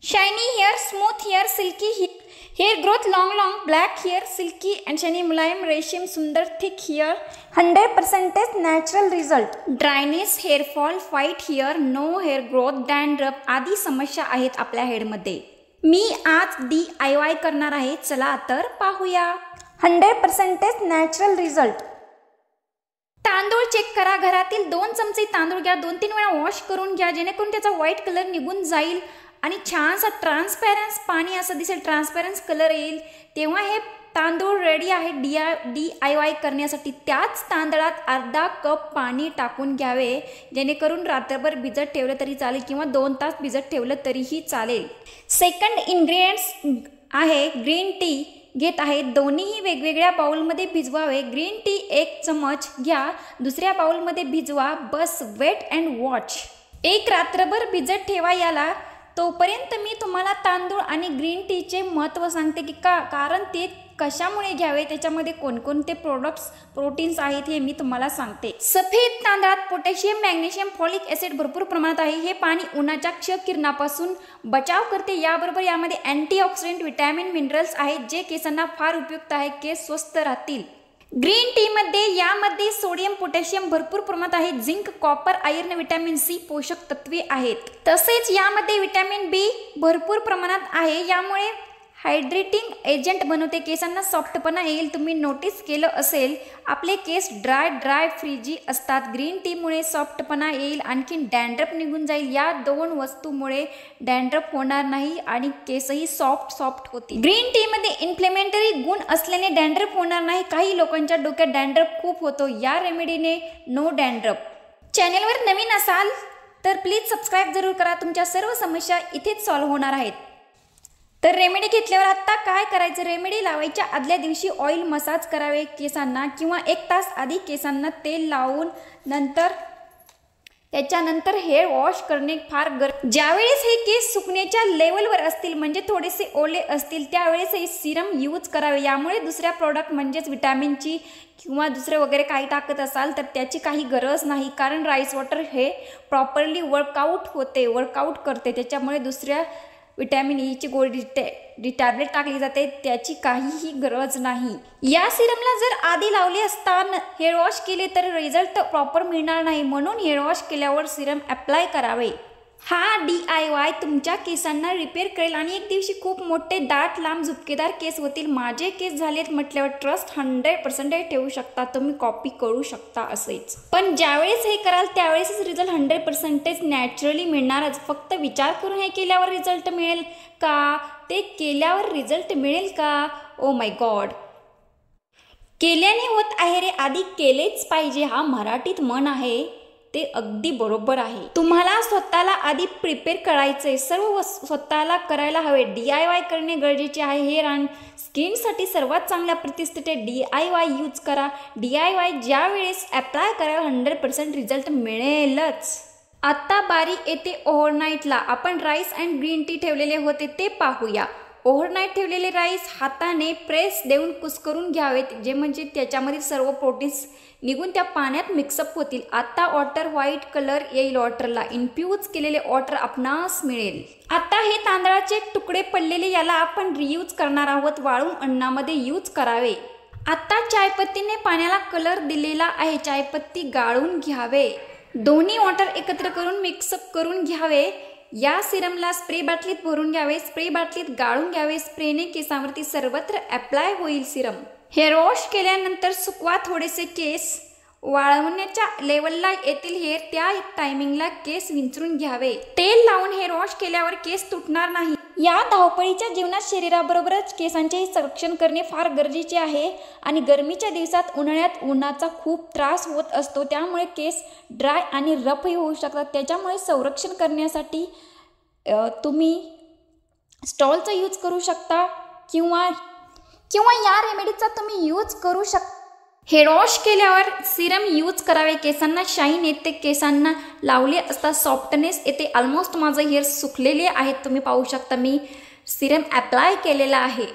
Shiny hair, smooth hair, silky hair growth, long black hair, silky and shiny, mulayam, रेशीम, सुंदर, thick hair, 100% natural result. Dryness, hair fall, white hair, no hair growth, dandruff आदी समस्या आहेत आपल्या हेअरमध्ये. मी आज DIY करणार आहे. चला तर पाहूया. 100% natural result. तांदूळ चेक करा. घरातील 2 चमचे तांदूळ घ्या. 2-3 वेळा वॉश करून घ्या जेणेकरून त्याचा व्हाईट कलर निघून जाईल आणि छानसा ट्रान्सपॅरन्स पाणी असं दिसेल, ट्रान्सपॅरन्स कलर येईल तेव्हा हे तांदूळ रेडी आहे DIY करण्यासाठी. त्याच तांदळात अर्धा कप पाणी टाकून घ्यावे जेणेकरून रात्रभर भिजत ठेवलं तरी चालेल किंवा 2 तास भिजत ठेवलं तरीही चालेल. सेकंड इन्ग्रेडियंट्स आहे ग्रीन टी घेत आहे. दोन्हीही वेगवेगळ्या बाउलमध्ये भिजवावे. ग्रीन टी 1 चमच घ्या, दुसऱ्या बाउलमध्ये भिजवा. बस वेट अँड वॉच. एक रात्रभर भिजत ठेवा याला. तोपर्यंत मी तुम्हाला तांदूळ आणि ग्रीन टीचे महत्त्व सांगते की कारण ते कशामुळे घ्यावे, त्याच्यामध्ये कोणकोणते प्रोटीन्स आहेत हे मी तुम्हाला सांगते. सफेद तांदळात पोटॅशियम, मॅग्नेशियम, फॉलिक ॲसिड भरपूर प्रमाणात आहे. हे पाणी उन्हाच्या क्ष किरणापासून बचाव करते. याबरोबर यामध्ये अँटीऑक्सिडंट, विटॅमिन, मिनरल्स आहेत जे केसांना फार उपयुक्त आहे. केस स्वस्त राहतील. ग्रीन टी मध्ये यामध्ये सोडियम, पोटॅशियम भरपूर प्रमाणात आहे. Zinc, copper, iron, vitamin C पोषक तत्वे आहेत. तसेच यामध्ये विटॅमिन बी भरपूर प्रमाणात आहे. यामुळे हायड्रेटिंग एजंट बनवते. केसांना सॉफ्टपणा येईल. तुम्ही नोटीस केलं असेल आपले केस ड्राय फ्रीजी असतात. ग्रीन टीमुळे सॉफ्टपणा येईल, आणखीन डॅन्ड्रफ निघून जाईल. या 2 वस्तूमुळे डॅन्ड्रफ होणार नाही आणि केसही सॉफ्ट होतील. ग्रीन टी मध्ये इन्फ्लेमेटरी गुण असल्याने डॅन्ड्रफ होणार नाही. काही लोकांच्या डोक्यात डॅन्ड्रफ खूप होतो. या रेमेडीने नो डॅन्ड्रफ. चॅनेलवर नवीन असाल तर प्लीज सबस्क्राईब जरूर करा. तुमच्या सर्व समस्या इथेच सॉल्व्ह होणार आहेत. तर रेमेडी घेतल्यावर आता काय करायचं, रेमेडी लावायच्या आदल्या दिवशी ऑइल मसाज करावे केसांना किंवा 1 तास आधी केसांना तेल लावून त्याच्यानंतर हेअर वॉश करणे फार ज्यावेळेस हे केस सुकण्याच्या लेवलवर असतील म्हणजे थोडेसे ओले असतील त्यावेळेस हे सिरम यूज करावे. यामुळे दुसऱ्या प्रोडक्ट म्हणजेच विटॅमिनची किंवा दुसरे वगैरे काही टाकत असाल तर त्याची काही गरज नाही. कारण राईस वॉटर हे प्रॉपरली वर्कआउट करते. त्याच्यामुळे दुसऱ्या विटॅमिन ईची गोळी टॅबलेट टाकली जाते त्याची काहीही गरज नाही. या सिरमला जर आधी लावले असताना हेअर वॉश केले तर रिझल्ट प्रॉपर मिळणार नाही. म्हणून हेअर वॉश केल्यावर सिरम अप्लाय करावे. हा DIY तुमच्या केसांना रिपेअर करेल आणि एक दिवशी खूप मोठे दाट लांब झुपकेदार केस होतील. माझे केस झालेत म्हटल्यावर ट्रस्ट 100% ठेवू शकता. तुम्ही कॉपी करू शकता असेच. पण ज्यावेळेस हे कराल त्यावेळेसच रिझल्ट 100% नॅचरली मिळणारच. फक्त विचार करून हे केल्यावर रिझल्ट मिळेल का, ते केल्यावर रिझल्ट मिळेल का, ओ माय गॉड. केल्याने होत आहे रे, आधी केलेच पाहिजे. हा मराठीत म्हण आहे, ते अगदी बरोबर आहे. तुम्हाला स्वतःला आधी प्रिपेअर करायचंय. सर्व स्वतःला करायला हवे. DIY करणे गरजेचे आहे. हेअर आणि स्किनसाठी सर्वात चांगल्या प्रतिष्ठेचे DIY यूज करा. DIY ज्या वेळेस अप्लाय करा 100% रिझल्ट मिळेलच. आता बारी येते ओव्हरनाईटला. आपण राईस अँड ग्रीन टी ठेवलेले होते ते पाहूया. ओव्हरनाईट ठेवलेले राईस हाताने प्रेस देऊन कुस्करून घ्यावेत जे म्हणजे त्याच्यामधील सर्व प्रोटीन्स निघून त्या पाण्यात मिक्सअप होतील. आता वॉटर व्हाईट कलर येईल. वॉटरला इन्फ्यूज केलेले वॉटर आपणास मिळेल. आता हे तांदळाचे तुकडे पडलेले याला आपण रियूज करणार आहोत. वाळून अन्नामध्ये यूज करावे. आता चायपत्तीने पाण्याला कलर दिलेला आहे. चायपत्ती गाळून घ्यावे. दोन्ही वॉटर एकत्र करून मिक्सअप करून घ्यावे. या सिरमला स्प्रे बाटलीत भरून घ्यावे. स्प्रे बाटलीत गाळून घ्यावे. स्प्रेने केसांवरती सर्वत्र अप्लाय होईल सिरम. हेअर वॉश केल्यानंतर सुकवा. थोडेसे केस वाळवण्याच्या लेवलला येतील हेअर त्या टायमिंगला केस विंचरून घ्यावे. तेल लावून हेअर वॉश केल्यावर केस तुटणार नाही. या धावपळीच्या जीवनात शरीराबरोबरच केसांचेही संरक्षण करणे फार गरजेचे आहे. आणि गरमीच्या दिवसात उन्हाळ्यात उन्हाचा खूप त्रास होत असतो त्यामुळे केस ड्राय आणि रफही होऊ शकतात. त्याच्यामुळे संरक्षण करण्यासाठी तुम्ही स्टॉलचा यूज करू शकता किंवा या रेमेडीचा तुम्ही यूज करू शकता. हेअर वॉश केल्यावर सिरम यूज करावे. केसांना शाईन येते. केसांना लावले असता सॉफ्टनेस येते. ऑलमोस्ट माझं हेअर सुकलेले आहेत. तुम्ही पाहू शकता मी सिरम अप्लाय केलेला आहे.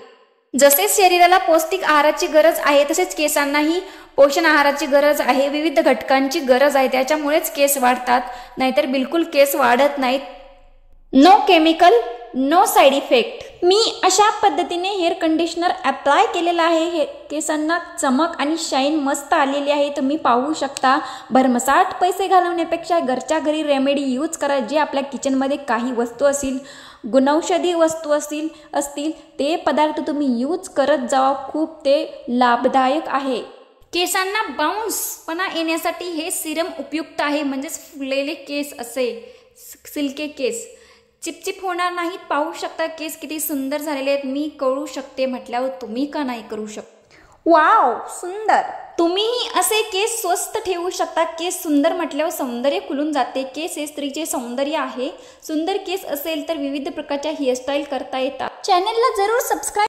जसे शरीराला पौष्टिक आहाराची गरज आहे तसेच केसांनाही पोषण आहाराची गरज आहे. विविध घटकांची गरज आहे. त्याच्यामुळेच केस वाढतात, नाहीतर बिलकुल केस वाढत नाहीत. No chemical, no side effect. मी अशा पद्धतीने हेअर कंडिशनर अप्लाय केलेला आहे। केसांना चमक आणि शाईन मस्त आलेली आहे, तुम्ही पाहू शकता। भरमसाठ पैसे घालवण्यापेक्षा घरच्या घरी रेमेडी यूज करा। जे आपल्या किचनमध्ये काही वस्तू असतील, गुणौषधी वस्तू असतील ते पदार्थ तुम्ही यूज करत जावा, खूप ते लाभदायक आहे। केसांना बाउन्सपणा येण्यासाठी हे सिरम उपयुक्त आहे, म्हणजेच फुललेले केस असे सिल्की केस चिपचिप होणार नाहीत। पाहू शकता केस किती सुंदर झालेले आहेत। मी करू शकते म्हटल्यावर तुम्ही का नाही करू शकत? वाव, सुंदर। तुम्हीही असे केस स्वस्त ठेवू शकता। केस सुंदर म्हटल्यावर सौंदर्य खुलून जाते। केस हे स्त्रीचे सौंदर्य आहे। सुंदर केस असेल तर विविध प्रकारच्या हेअरस्टाईल करता येतात। चॅनलला जरूर सबस्क्राईब